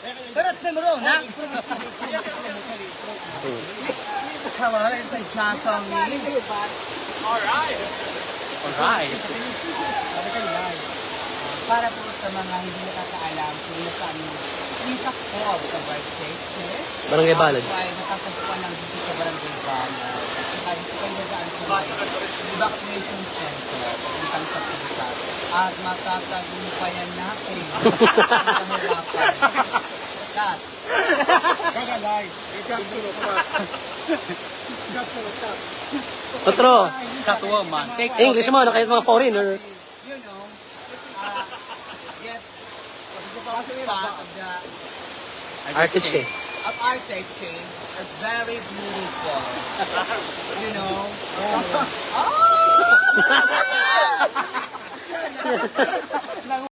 Pero numero na. Hello, it's a chat from me. Alright. Para po sa mga hindi nakakaalam kung saan Lisa Paul sa birthday. Barangay Balad. Ako ay nakakasuan ng dito sa Barangay Balad. At kayo nadaan sa vaccination center. Papuntang sa Pisa. At makakagumpayan natin ang kahirapan. Kat. Otro. Catwoman. English mo, kahit mga foreigner. You know, yes, the spot of the Artiche. of architecture is very beautiful. You know? Oh!